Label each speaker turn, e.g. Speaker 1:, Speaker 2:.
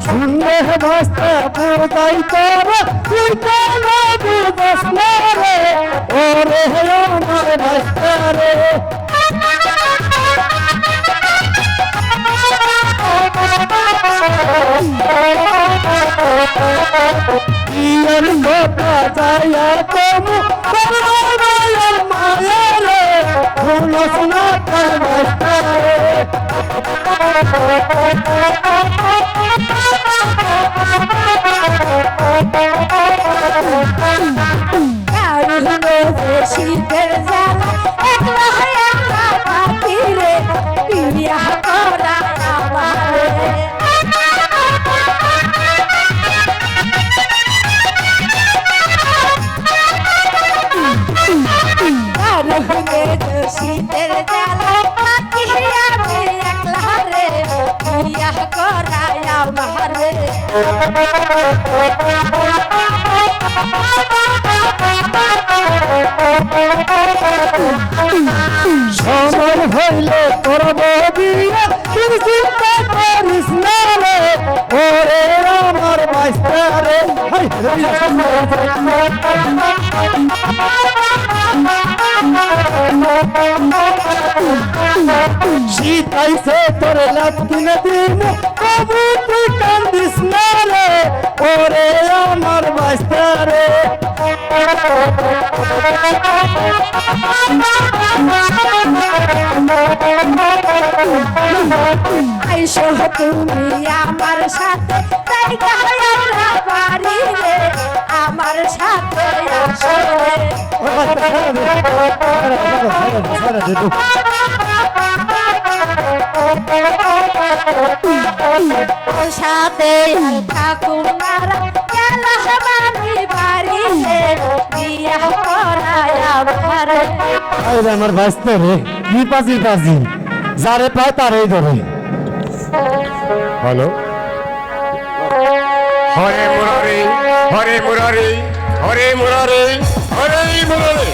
Speaker 1: শুনলে ভাস্তা বোঝাই তোর তুই কেন বুঝস না রে ওরে আমার ভাস্তা রে ইয়ার কথা যায়া কমু করবার মায়া রে শুনস না তার ভাস্তা রে
Speaker 2: শীতের জ্বালা একলা একলা থাকি রে বিয়া করা আমারে শীতের জ্বালা থাকি আমি একলা রে বিয়া করা আমারে
Speaker 1: সময় হইলে করব বিয়ে তুই চিন্তা করিস না রে ওরে আমার ভাস্তা রে শীত আইসে তোর লাতিন দিন কবু তুই কান্দিস না রে ওরে আমার ভাস্তা রে
Speaker 2: আইসো তুমি আমার সাথে তাই আমরা পারি রে আমার সাথে আসো সাথে ঠাকুমারা গেলা বাড়ি বাড়ি রে বিয়া করায়
Speaker 1: আমার ভাস্তা রে কি পাজি পাজি যারে পায় তারই ধরে
Speaker 3: হ্যালো হরে মুরারি হরে মুরারি হরে মুরারি হরে মুরারি